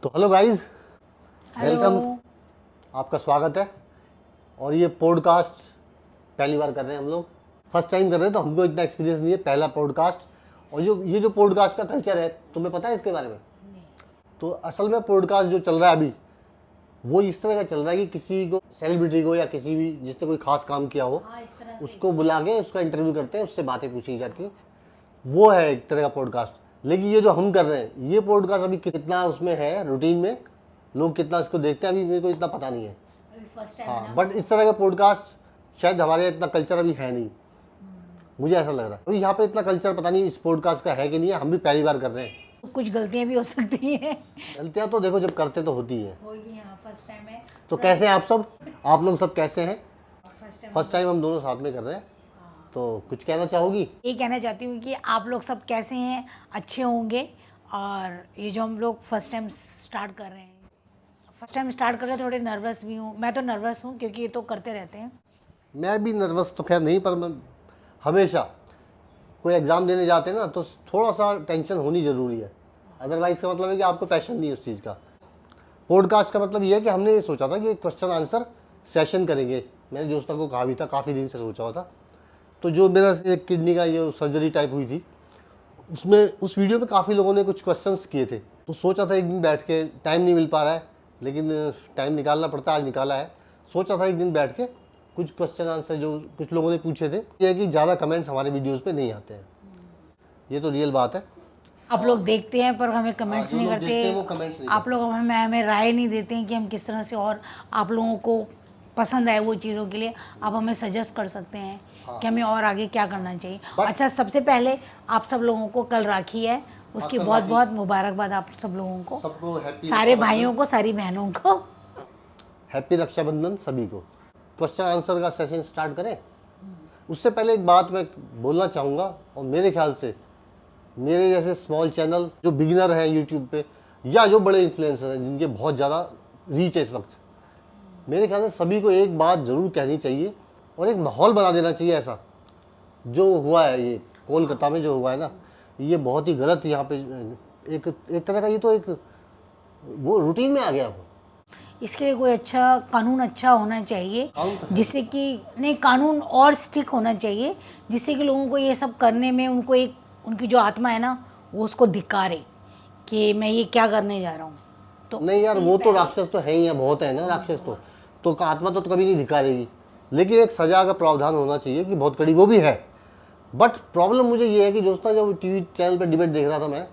तो hello guys, welcome. Hello. आपका स्वागत है। और ये पॉडकास्ट पहली बार कर रहे हैं हम लोग, फर्स्ट टाइम कर रहे हैं, तो हमको इतना एक्सपीरियंस नहीं है, पहला पॉडकास्ट। और ये जो पॉडकास्ट का कल्चर है, तुम्हें पता है इसके बारे में? तो असल में पॉडकास्ट जो चल रहा है अभी, वो इस तरह का चल रहा है कि किसी को, सेलिब्रिटी को या किसी भी जिसने कोई खास काम किया हो, इस तरह से उसको बुला के उसका इंटरव्यू करते हैं, उससे बातें पूछी जाती हैं। वो है एक तरह का पॉडकास्ट। लेकिन ये जो हम कर रहे हैं, ये पॉडकास्ट अभी कितना उसमें है रूटीन में, लोग कितना इसको देखते हैं, अभी मेरे को इतना पता नहीं है। अभी फर्स्ट टाइम हाँ, बट इस तरह का पॉडकास्ट शायद हमारे यहाँ इतना कल्चर अभी है नहीं, मुझे ऐसा लग रहा है। अभी यहाँ पे इतना कल्चर पता नहीं इस पॉडकास्ट का है कि नहीं है, हम भी पहली बार कर रहे हैं। कुछ गलतियां भी हो सकती हैं। गलतियाँ तो देखो जब करते तो होती है। होगी, हाँ, फर्स्ट टाइम है। तो कैसे हैं आप सब? आप लोग सब कैसे हैं? फर्स्ट फर्स्ट टाइम हम दोनों साथ में कर रहे हैं। तो कुछ कहना चाहोगी? ये कहना चाहती हूँ कि आप लोग सब कैसे हैं, अच्छे होंगे। और ये जो हम लोग फर्स्ट टाइम स्टार्ट कर रहे हैं, थोड़े नर्वस भी हूँ। मैं तो नर्वस हूँ क्योंकि ये तो करते रहते हैं। मैं भी नर्वस तो खैर नहीं, पर मैं हमेशा कोई एग्ज़ाम देने जाते हैं ना, तो थोड़ा सा टेंशन होनी ज़रूरी है। अदरवाइज़ का मतलब है कि आपको पैशन नहीं है उस चीज़ का। पॉडकास्ट का मतलब ये है कि हमने ये सोचा था कि एक क्वेश्चन आंसर सेशन करेंगे। मैंने दोस्तों को कहा भी था, काफ़ी दिन से सोचा हुआ था। तो जो मेरा एक किडनी का ये सर्जरी टाइप हुई थी, उसमें उस वीडियो में काफ़ी लोगों ने कुछ क्वेश्चंस किए थे। तो सोचा था एक दिन बैठ के, टाइम नहीं मिल पा रहा है लेकिन टाइम निकालना पड़ता है, आज निकाला है। सोचा था एक दिन बैठ के कुछ क्वेश्चन आंसर जो कुछ लोगों ने पूछे थे, ये है कि ज़्यादा कमेंट्स हमारे वीडियोज़ पे नहीं आते हैं, ये तो रियल बात है। आप लोग देखते हैं पर हमें कमेंट्स जो नहीं लोग करते। देखते हैं वो कमेंट्स नहीं आप लोग हमें राय नहीं देते हैं कि हम किस तरह से और आप लोगों को पसंद आए वो चीज़ों के लिए आप हमें सजेस्ट कर सकते हैं कि हमें और आगे क्या करना चाहिए। अच्छा, सबसे पहले आप सब लोगों को कल राखी है, उसकी कल बहुत राखी। बहुत मुबारकबाद आप सब लोगों को, सबको हैप्पी सारे भाइयों को, सारी बहनों को। हैप्पी रक्षाबंधन सभी को। क्वेश्चन आंसर का सेशन स्टार्ट करें। उससे पहले एक बात मैं बोलना चाहूँगा, और मेरे ख्याल से मेरे जैसे स्मॉल चैनल जो बिगिनर हैं यूट्यूब पे, या जो बड़े इन्फ्लुएंसर हैं जिनके बहुत ज़्यादा रीच है इस वक्त, मेरे ख्याल से सभी को एक बात ज़रूर कहनी चाहिए और एक माहौल बना देना चाहिए। ऐसा जो हुआ है, ये कोलकाता में जो हुआ है ना, ये बहुत ही गलत। यहाँ पे एक तरह का ये तो एक वो रूटीन में आ गया वो। इसके लिए कोई अच्छा कानून अच्छा होना चाहिए, जिससे कि नहीं, कानून और स्ट्रिक्ट होना चाहिए, जिससे कि लोगों को ये सब करने में उनको एक उनकी जो आत्मा है ना, वो उसको धिक्कारे कि मैं ये क्या करने जा रहा हूँ। तो नहीं यार, वो तो राक्षस तो है ही है, बहुत है ना राक्षस। तो आत्मा तो कभी नहीं धिकारेगी, लेकिन एक सजा का प्रावधान होना चाहिए कि बहुत कड़ी, वो भी है। बट प्रॉब्लम मुझे ये है कि दोस्तों, जब टीवी चैनल पर डिबेट देख रहा था मैं,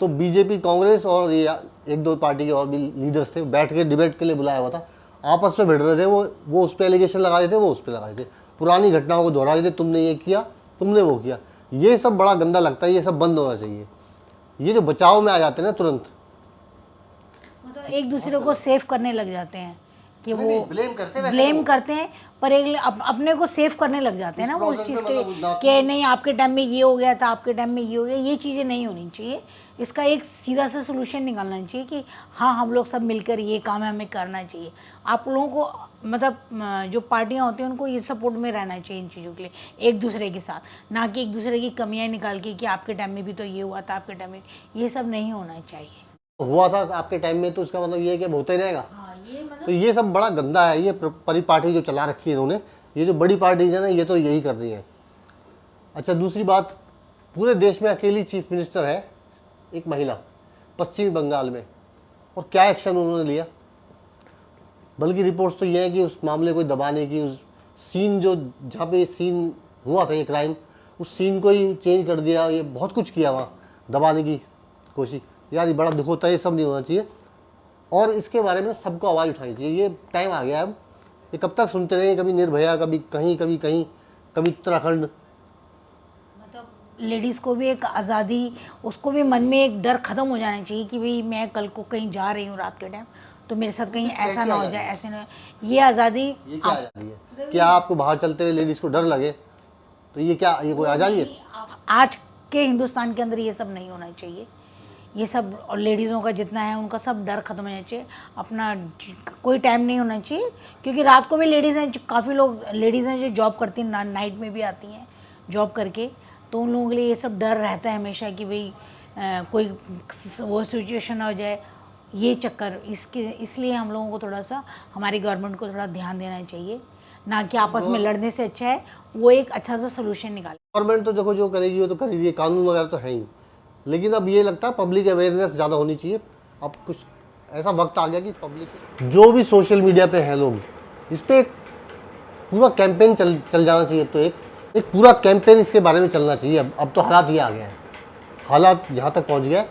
तो बीजेपी, कांग्रेस और ये एक दो पार्टी के और भी लीडर्स थे, बैठ के डिबेट के लिए बुलाया हुआ था, आपस में भिड़ रहे थे। वो उस पर एलिगेशन लगा देते, वो उस पर लगा देते, पुरानी घटनाओं को दोहरा देते, तुमने ये किया, तुमने वो किया। ये सब बड़ा गंदा लगता है, ये सब बंद होना चाहिए। ये जो बचाव में आ जाते हैं ना तुरंत, मतलब एक दूसरे को सेफ करने लग जाते हैं कि वो ब्लेम करते हैं, पर एक अपने को सेफ करने लग जाते हैं ना वो उस चीज़ के लिए कि नहीं, आपके टाइम में ये हो गया था, आपके टाइम में ये हो गया। ये चीज़ें नहीं होनी चाहिए। इसका एक सीधा सा सोल्यूशन निकालना चाहिए कि हाँ, हम लोग सब मिलकर ये काम है, हमें करना चाहिए। आप लोगों को मतलब जो पार्टियां होती हैं उनको ये सपोर्ट में रहना चाहिए इन चीज़ों के लिए, एक दूसरे के साथ, ना कि एक दूसरे की कमियां निकाल के कि आपके टाइम में भी तो ये हुआ था, आपके टाइम में। ये सब नहीं होना चाहिए। हुआ था आपके टाइम में, तो इसका मतलब ये है कि होता ही रहेगा। हाँ, ये मतलब तो ये सब बड़ा गंदा है। ये परिपाटी जो चला रखी है इन्होंने, ये जो बड़ी पार्टीज है ना, ये तो यही कर रही है। अच्छा, दूसरी बात, पूरे देश में अकेली चीफ मिनिस्टर है एक महिला, पश्चिमी बंगाल में, और क्या एक्शन उन्होंने लिया। बल्कि रिपोर्ट्स तो ये है कि उस मामले को दबाने की, उस सीन जो जहाँ पे सीन हुआ था ये क्राइम, उस सीन को ही चेंज कर दिया, ये बहुत कुछ किया वहाँ दबाने की कोशिश। यार ये बड़ा दुख होता है, ये सब नहीं होना चाहिए, और इसके बारे में सबको आवाज़ उठानी चाहिए। ये टाइम आ गया अब, ये कब तक सुनते रहेंगे, कभी निर्भया, कभी कहीं, कभी कहीं, कभी उत्तराखंड। मतलब लेडीज़ को भी एक आज़ादी, उसको भी मन में एक डर ख़त्म हो जाना चाहिए कि भाई मैं कल को कहीं जा रही हूँ रात के टाइम, तो मेरे साथ कहीं ऐसा ना हो जाए, ऐसे ना। ये आज़ादी, ये क्या आज़ादी है? क्या आपको बाहर चलते हुए लेडीज़ को डर लगे? तो ये क्या, ये कोई आज़ादी है? आज के हिंदुस्तान के अंदर ये सब नहीं होना चाहिए। ये सब, और लेडीज़ों का जितना है उनका सब डर ख़त्म होना चाहिए। अपना कोई टाइम नहीं होना चाहिए, क्योंकि रात को भी लेडीज़ हैं, काफ़ी लोग लेडीज़ हैं जो जॉब करती हैं, नाइट में भी आती हैं जॉब करके, तो उन लोगों के लिए ये सब डर रहता है हमेशा कि भाई कोई वो सिचुएशन हो जाए। ये चक्कर इसलिए हम लोगों को थोड़ा सा, हमारी गवर्नमेंट को थोड़ा ध्यान देना चाहिए, ना कि आपस में लड़ने से अच्छा है वो एक अच्छा सा सोल्यूशन निकाले। गवर्नमेंट तो देखो जो करेगी वो तो करेगी, कानून वगैरह तो है ही, लेकिन अब ये लगता है पब्लिक अवेयरनेस ज़्यादा होनी चाहिए। अब कुछ ऐसा वक्त आ गया कि पब्लिक जो भी सोशल मीडिया पे हैं लोग, इस पर एक पूरा कैंपेन चल जाना चाहिए। अब तो एक पूरा कैंपेन इसके बारे में चलना चाहिए। अब तो हालात ये आ गया है, हालात यहाँ तक पहुँच गया।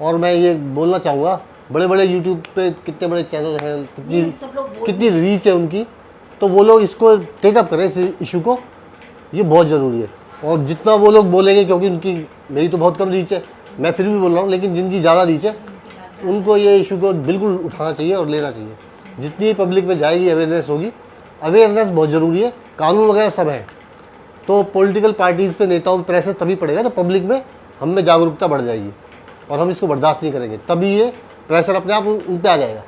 और मैं ये बोलना चाहूँगा, बड़े बड़े यूट्यूब पे कितने बड़े चैनल हैं, कितनी रीच है उनकी, तो वो लोग इसको टेकअप करें, इस इशू को, ये बहुत ज़रूरी है। और जितना वो लोग बोलेंगे, क्योंकि उनकी, मेरी तो बहुत कम रीच है, मैं फिर भी बोल रहा हूँ, लेकिन जिनकी ज़्यादा रीच है उनको ये इशू को बिल्कुल उठाना चाहिए और लेना चाहिए। जितनी पब्लिक में जाएगी, अवेयरनेस होगी, अवेयरनेस बहुत ज़रूरी है। कानून वगैरह सब है, तो पॉलिटिकल पार्टीज़ पे, नेताओं पे प्रेशर तभी पड़ेगा जब पब्लिक में हम में जागरूकता बढ़ जाएगी, और हम इसको बर्दाश्त नहीं करेंगे, तभी ये प्रेशर अपने आप उन पे आ जाएगा,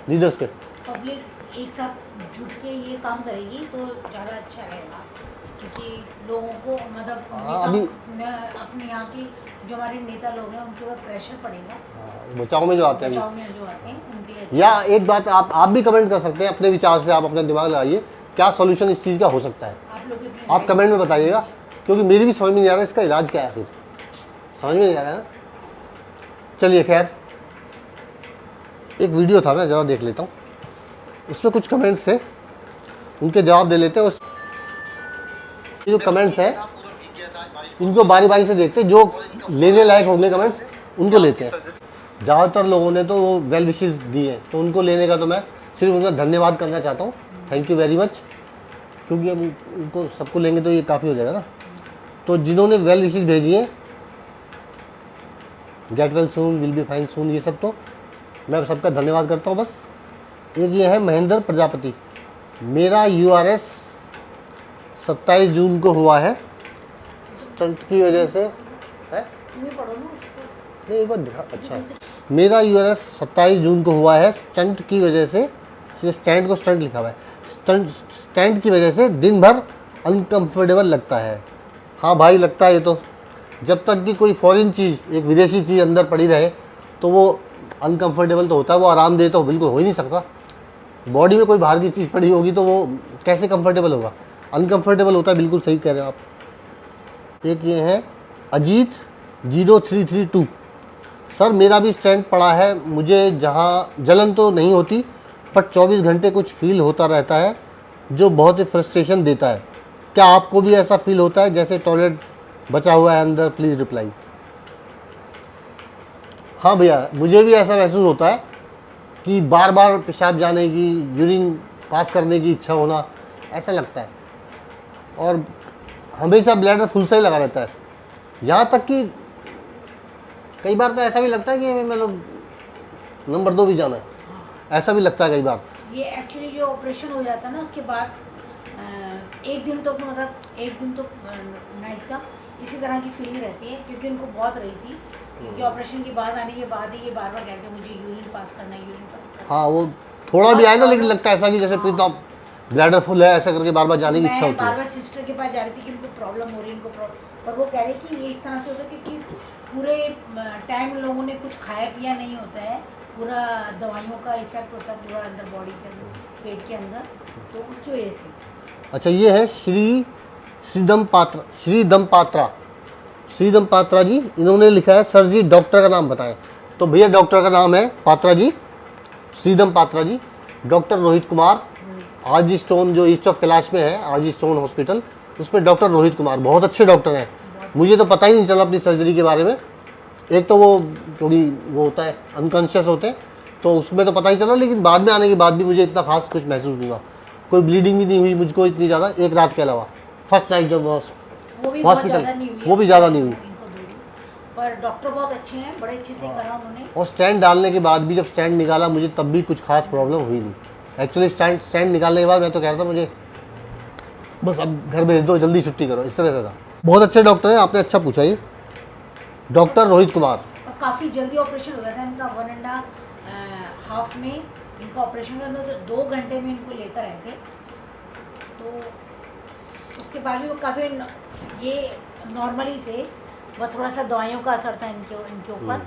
लीडर्स पे। पब्लिक एक साथ जुट के ये काम करेगी तो ज़्यादा अच्छा रहेगा। किसी लोगों को मतलब अभी अपने यहाँ के जो हमारे नेता लोग हैं उनके ऊपर प्रेशर पड़ेगा, बचाव में जो आते हैं, बचाव में जो आते हैं उनके। या एक बात आप भी कमेंट कर सकते हैं अपने विचार से, आप अपना दिमाग लगाइए, क्या सॉल्यूशन इस चीज़ का हो सकता है, आप कमेंट में बताइएगा, क्योंकि मेरी भी समझ में नहीं आ रहा है इसका इलाज क्या है, फिर समझ में नहीं आ रहा है ना। चलिए खैर, एक वीडियो था, मैं ज़रा देख लेता हूँ, उसमें कुछ कमेंट्स थे, उनके जवाब दे लेते हैं। उस ये जो कमेंट्स हैं इनको बारी बारी से देखते हैं, जो लेने लायक होंगे कमेंट्स उनको लेते हैं। ज़्यादातर लोगों ने तो वो वेल विशेस दी हैं, तो उनको लेने का तो मैं सिर्फ उनका धन्यवाद करना चाहता हूँ, थैंक यू वेरी मच, क्योंकि अब उनको सबको लेंगे तो ये काफ़ी हो जाएगा ना। तो जिन्होंने वेल विशेस भेजी हैं, get well soon, will be fine soon, ये सब तो मैं सबका धन्यवाद करता हूँ। बस एक ये है महेंद्र प्रजापति, मेरा URS 27 जून को हुआ है, स्टंट की वजह से है, नहीं एक बार दिखा, अच्छा, मेरा URS 27 जून को हुआ है, स्टंट की वजह से, स्टैंड को स्टंट लिखा हुआ है, स्टंट की वजह से दिन भर अनकंफर्टेबल लगता है। हाँ भाई, लगता है ये तो, जब तक कि कोई फॉरेन चीज़, एक विदेशी चीज़ अंदर पड़ी रहे तो वो अनकंफर्टेबल तो होता है, वो आरामदेह तो बिल्कुल हो ही नहीं सकता। बॉडी में कोई बाहर की चीज़ पड़ी होगी तो वो कैसे कंफर्टेबल होगा, अनकंफर्टेबल होता है, बिल्कुल सही कह रहे हो आप। एक ये है अजीत 0332, सर मेरा भी स्टैंड पड़ा है, मुझे जहाँ जलन तो नहीं होती पर 24 घंटे कुछ फील होता रहता है जो बहुत ही फ्रस्ट्रेशन देता है, क्या आपको भी ऐसा फील होता है जैसे टॉयलेट बचा हुआ है अंदर, प्लीज़ रिप्लाई। हाँ भैया, मुझे भी ऐसा महसूस होता है कि बार बार पेशाब जाने की, यूरिन पास करने की इच्छा होना, ऐसा लगता है, और हमेशा ब्लैडर फुल सा ही लगा रहता है, यहाँ तक कि कई बार तो ऐसा भी लगता है कि मतलब नंबर 2 भी जाना है, ऐसा भी लगता है कई बार। ये एक्चुअली जो ऑपरेशन हो जाता है ना, उसके बाद एक दिन तो मतलब एक दिन तो नाइट का इसी तरह की फीलिंग रहती है, क्योंकि उनको बहुत रही थी, क्योंकि ऑपरेशन के बाद आने के बाद ही ये बार बार कहते हैं मुझे यूरिन पास करना है, यूरिन पास करना। हाँ, वो थोड़ा भी आए ना, लेकिन लगता है ऐसा कि जैसे प्रीत आप ब्लैडर फुल है, ऐसा करके बार बार जाने की इच्छा होती है। बार बार सिस्टर के पास जा रही थी कि उनको प्रॉब्लम हो रही है, उनको पर वो कह रही कि ये इस तरह से होता है क्योंकि पूरे टाइम लोगों ने कुछ खाया पिया नहीं होता है, पूरा दवाइयों का इफेक्ट होता है पूरा अंदर बॉडी के अंदर, पेट के अंदर, तो उसकी वजह से। अच्छा, ये है श्रीदम पात्रा जी, इन्होंने लिखा है सर जी डॉक्टर का नाम बताएं। तो भैया डॉक्टर का नाम है Patra ji, Shridam Patra ji, doctor Rohit Kumar, RG stone जो ईस्ट ऑफ कैलाश में है, आरजी स्टोन हॉस्पिटल, उसमें डॉक्टर रोहित कुमार बहुत अच्छे डॉक्टर हैं। मुझे तो पता ही नहीं चला अपनी सर्जरी के बारे में, एक तो वो क्योंकि वो होता है अनकॉन्शियस होते हैं, तो उसमें तो पता ही चला, लेकिन बाद में आने के बाद भी मुझे इतना खास कुछ महसूस नहीं हुआ, कोई ब्लीडिंग भी नहीं हुई मुझको इतनी ज़्यादा, एक रात के अलावा, फर्स्ट नाइट जब हॉस्पिटल, वो भी ज़्यादा नहीं हुई। पर डॉक्टर बहुत अच्छे हैं, बड़े अच्छे से करा उन्होंने। और स्टैंड डालने के बाद भी जब स्टैंड निकाला मुझे तब भी कुछ खास प्रॉब्लम हुई नहीं। एक्चुअली स्टैंड निकालने के बाद मैं तो कह रहा था मुझे बस अब घर भेज दो, जल्दी छुट्टी करो, इस तरह से था। बहुत अच्छे डॉक्टर हैं, आपने अच्छा पूछा। ये डॉक्टर रोहित कुमार, और काफ़ी जल्दी ऑपरेशन हो गया था इनका, 1.5 में इनका ऑपरेशन था, तो 2 घंटे में इनको लेकर आए थे। तो उसके बाद भी वो काफ़ी ये नॉर्मली थे, बस थोड़ा सा दवाइयों का असर था इनके ऊपर,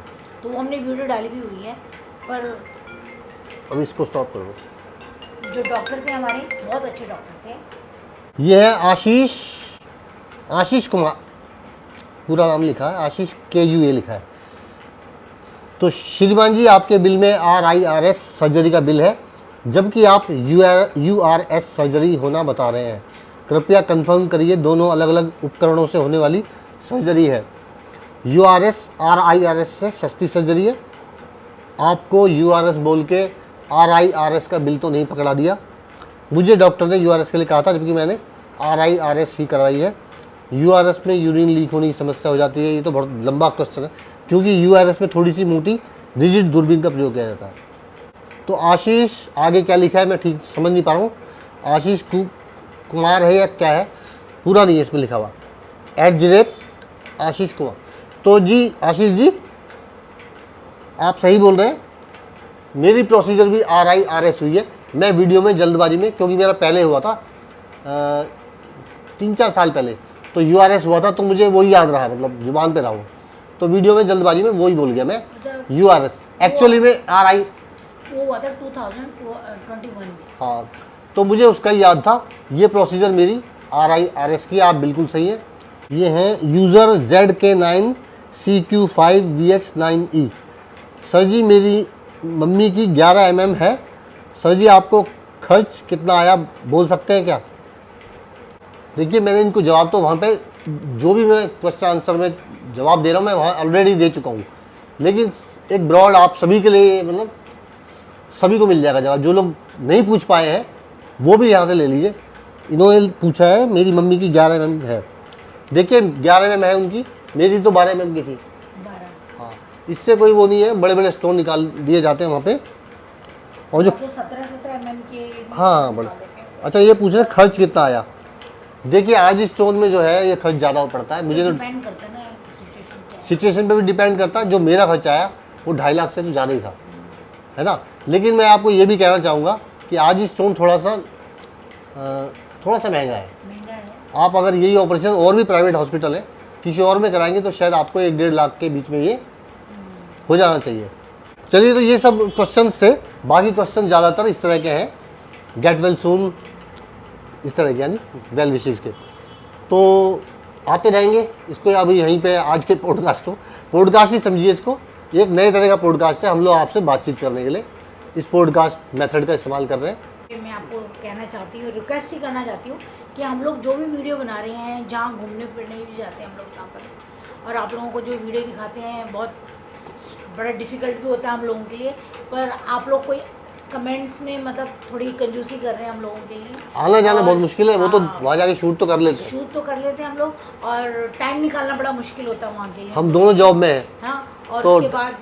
तो वो हमने वीडियो डाली भी हुई है। पर अब इसको स्टॉप करो। जो डॉक्टर थे हमारे बहुत अच्छे डॉक्टर थे। ये है आशीष कुमार, पूरा नाम लिखा है, आशीष KUA लिखा है। तो श्रीमान जी, आपके बिल में RIRS सर्जरी का बिल है, जबकि आप URS सर्जरी होना बता रहे हैं। कृपया कंफर्म करिए, दोनों अलग अलग उपकरणों से होने वाली सर्जरी है। URS RIRS से सस्ती सर्जरी है। आपको URS बोल के RIRS का बिल तो नहीं पकड़ा दिया। मुझे डॉक्टर ने URS के लिए कहा था, जबकि मैंने RIRS ही कराई है। URS में यूरिन लीक होने की समस्या हो जाती है। ये तो बहुत लंबा क्वेश्चन है, क्योंकि URS में थोड़ी सी मोटी रिजिड दूरबीन का प्रयोग किया जाता है। तो आशीष, आगे क्या लिखा है मैं ठीक समझ नहीं पा रहा हूँ। आशीष कुमार है या क्या है, पूरा नहीं है इसमें लिखा हुआ, @आशीष कुमार। तो जी आशीष जी, आप सही बोल रहे हैं। मेरी प्रोसीजर भी RIRS हुई है। मैं वीडियो में जल्दबाजी में, क्योंकि मेरा पहले हुआ था 3-4 साल पहले, तो URS हुआ था, तो मुझे वही याद रहा, मतलब जुबान पे रहा वो, तो वीडियो में जल्दबाजी में वही बोल गया मैं URS। एक्चुअली में RI वो हुआ था 2021 में। हाँ, तो मुझे उसका ही याद था। ये प्रोसीजर मेरी RIRS की, आप बिल्कुल सही है। ये है यूज़र ZK9CQ5VX9E। सर जी, मेरी मम्मी की 11 mm है। सर जी, आपको खर्च कितना आया बोल सकते हैं क्या? देखिए, मैंने इनको जवाब तो वहाँ पे जो भी मैं क्वेश्चन आंसर में जवाब दे रहा हूँ, मैं वहाँ ऑलरेडी दे चुका हूँ। लेकिन एक ब्रॉड आप सभी के लिए, मतलब सभी को मिल जाएगा जवाब। जो लोग नहीं पूछ पाए हैं वो भी यहाँ से ले लीजिए। इन्होंने पूछा है मेरी मम्मी की 11 mm है। देखिए 11 mm है उनकी, मेरी तो 12 mm की थी। 12। हाँ, इससे कोई वो नहीं है, बड़े बड़े स्टोन निकाल दिए जाते हैं वहाँ पे। और जो 17 mm के, हाँ बड़े। अच्छा, ये पूछ रहे हैं खर्च कितना आया। देखिए, आज इस स्टोन में जो है ये खर्च ज़्यादा पड़ता है। मुझे तो डिपेंड करता है ना सिचुएशन क्या है। सिचुएशन पे भी डिपेंड करता है। जो मेरा खर्च आया वो 2.5 लाख से तो ज़्यादा ही था, है ना। लेकिन मैं आपको ये भी कहना चाहूँगा कि आज ये स्टोन थोड़ा सा महंगा है। महंगा है। आप अगर यही ऑपरेशन और भी प्राइवेट हॉस्पिटल है किसी और में कराएंगे तो शायद आपको 1-1.5 लाख के बीच में ये हो जाना चाहिए। चलिए, तो ये सब क्वेश्चंस थे। बाकी क्वेश्चन ज़्यादातर इस तरह के हैं, गेट वेल सून, इस तरह के, यानी वेल विशेज़ के, तो आते रहेंगे। इसको अभी यहीं पे आज के पॉडकास्ट ही समझिए इसको। एक नए तरह का पॉडकास्ट है, हम लोग आपसे बातचीत करने के लिए इस पॉडकास्ट मेथड का इस्तेमाल कर रहे हैं। मैं आपको कहना चाहती हूँ, रिक्वेस्ट ही करना चाहती हूँ कि हम लोग जो भी वीडियो बना रहे हैं, जहाँ घूमने फिरने भी जाते हैं हम लोग वहाँ पर, और आप लोगों को जो वीडियो दिखाते हैं बहुत बड़ा डिफ़िकल्ट भी होता है हम लोगों के लिए, पर आप लोग कोई कमेंट्स में मतलब थोड़ी कंजूसी कर रहे हैं हम लोगों के लिए। आना जाना बहुत मुश्किल है, वो तो हाँ, वहाँ जाके शूट तो कर लेते हैं। शूट तो कर लेते हैं हम लोग, और टाइम निकालना बड़ा मुश्किल होता है वहाँ के लिए। हम दोनों जॉब में हैं। हाँ, और तो उसके बाद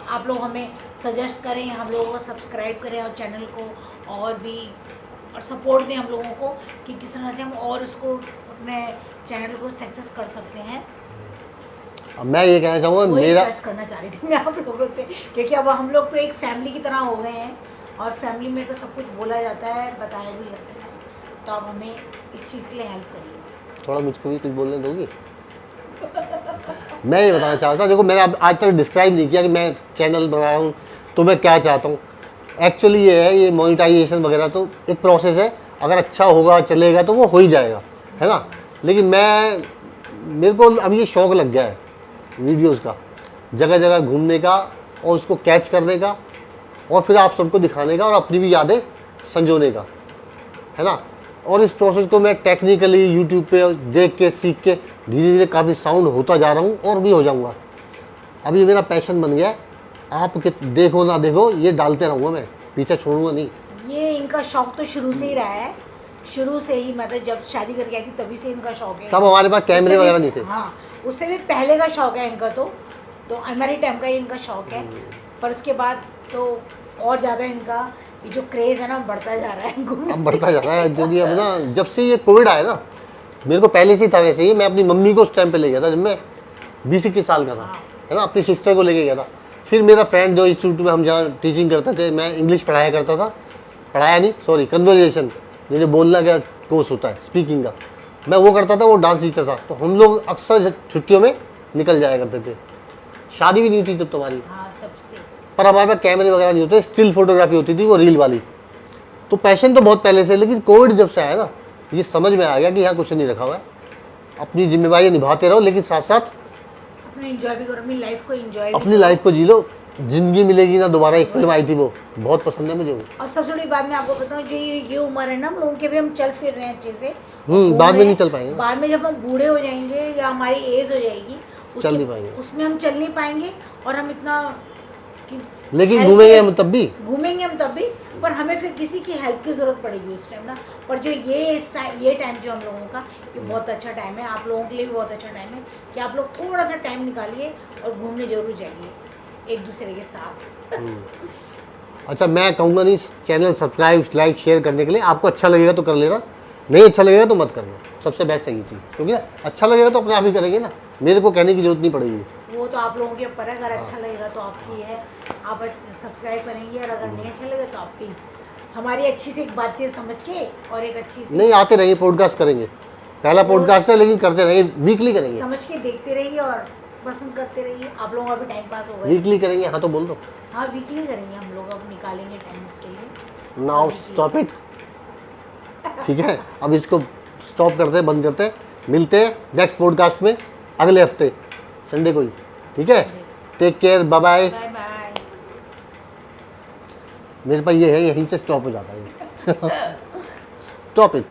आप लोग हमें सजेस्ट करें, हम लोगों को सब्सक्राइब करें और चैनल को और भी और सपोर्ट दें हम लोगों को कि किस तरह से हम और उसको अपने चैनल को सक्सेस कर सकते हैं। अब मैं ये कहना चाहूँगा, मेरा रिक्वेस्ट करना चाह रही थी मैं आप लोगों से, क्योंकि अब हम लोग तो एक फैमिली की तरह हो गए हैं और फैमिली में तो सब कुछ बोला जाता है, बताया भी जाता है, तो आप हमें इस चीज़ के लिए हेल्प करिए। थोड़ा मुझको भी कुछ बोलने दोगी? मैं ये बताना चाहता हूँ, देखो मैंने आज तक डिस्क्राइब नहीं किया कि मैं चैनल बना रहा हूँ तो मैं क्या चाहता हूँ। एक्चुअली ये है, ये मोनेटाइजेशन वगैरह तो एक प्रोसेस है, अगर अच्छा होगा चलेगा तो वो हो ही जाएगा, है ना। लेकिन मेरे को अब ये शौक़ लग गया है वीडियोस का, जगह जगह घूमने का और उसको कैच करने का और फिर आप सबको दिखाने का और अपनी भी यादें संजोने का, है ना। और इस प्रोसेस को मैं टेक्निकली यूट्यूब पे देख के सीख के धीरे धीरे काफ़ी साउंड होता जा रहा हूँ और भी हो जाऊँगा। अब ये मेरा पैशन बन गया है। आप देखो ना देखो, ये डालते रहूँगा, मैं पीछे छोड़ूंगा नहीं। ये इनका शौक तो शुरू से ही रहा है, शुरू से ही, मतलब जब शादी करके आई थी तभी से इनका शौक है। तब हमारे पास कैमरे वगैरह नहीं थे। हाँ, उससे भी पहले का शौक है इनका, तो हमारे टाइम का ही इनका शौक है, पर उसके बाद तो और ज़्यादा इनका ये जो क्रेज़ है ना बढ़ता जा रहा है। अब बढ़ता जा रहा है, क्योंकि अब ना जब से ये कोविड आया ना, मेरे को पहले से ही था वैसे ही। मैं अपनी मम्मी को उस टाइम पे ले गया था जब मैं 20-21 साल का था, है ना। अपनी सिस्टर को लेके गया था। फिर मेरा फ्रेंड जो इंस्टीट्यूट में हम जहाँ टीचिंग करते थे, मैं इंग्लिश पढ़ाया करता था, कन्वर्जेशन, जो बोलना का कोर्स होता है स्पीकिंग का, मैं वो करता था। वो डांस टीचर था, तो हम लोग अक्सर छुट्टियों में निकल जाया करते थे। शादी भी नहीं थी तब तुम्हारी? हाँ, तब से पर हमारे पास कैमरे वगैरह नहीं होते, स्टिल फोटोग्राफी होती थी वो रील वाली। तो पैशन तो बहुत पहले से, लेकिन कोविड जब से आया ना, ये समझ में आ गया कि यहाँ कुछ नहीं रखा हुआ है, अपनी जिम्मेदारी निभाते रहो, लेकिन साथ साथ अपना एंजॉय भी करो, अपनी लाइफ को एंजॉय अपनी लाइफ को जी लो। जिंदगी मिलेगी ना दोबारा, एक फिल्म आई थी वो बहुत पसंद है मुझे वो। और सबसे बड़ी बात मैं आपको बताऊं, जो ये उम्र है ना हम लोगों के, भी हम चल फिर रहे हैं अच्छे से, बाद में नहीं चल पाएंगे ना। बाद में जब हम बूढ़े हो जाएंगे या हमारी एज हो जाएगी, चल नहीं पाएंगे, उसमें हम चल नहीं पाएंगे। और हम इतना लेकिन घूमेंगे हम तब भी, पर हमें फिर किसी की हेल्प की ज़रूरत पड़ेगी उस टाइम ना। पर जो ये टाइम जो हम लोगों का, ये बहुत अच्छा टाइम है, आप लोगों के लिए भी बहुत अच्छा टाइम है कि आप लोग थोड़ा सा टाइम निकालिए और घूमने जरूर जाइए एक दूसरे के साथ। अच्छा मैं कहूँगा नहीं, चैनल सब्सक्राइब लाइक शेयर करने के लिए, आपको अच्छा लगेगा तो कर लेना, नहीं अच्छा लगेगा तो मत करना, सबसे बेस्ट है ये चीज़, क्योंकि ना अच्छा लगेगा तो अपने आप ही करेंगे ना, मेरे को कहने की जरूरत नहीं पड़ेगी। वो तो आप लोगों के ऊपर है, अगर अच्छा लगेगा तो आपकी है, आप सब्सक्राइब करेंगे, और अगर नहीं अच्छा लगेगा तो आप प्लीज़ हमारी अच्छी से एक बातचीत समझ के और एक अच्छी सी नहीं आते रहेंगे, पॉडकास्ट करेंगे, पहला पॉडकास्ट है लेकिन करते रहेंगे, वीकली करेंगे, समझ के देखते रहिए और पसंद करते रहिए, आप लोगों का भी टाइम पास होगा। वीकली करेंगे, हाँ तो बोल दो। हाँ वीकली करेंगे हम लोग, अब निकालेंगे टाइम इसके लिए। नाउ स्टॉप इट, ठीक है, अब इसको स्टॉप करते हैं, बंद करते हैं, मिलते हैं नेक्स्ट पॉडकास्ट में अगले हफ्ते संडे को ही, ठीक है। Take care, bye bye. Bye bye. मेरे पास ये है, यहीं से स्टॉप हो जाता है स्टॉप इट।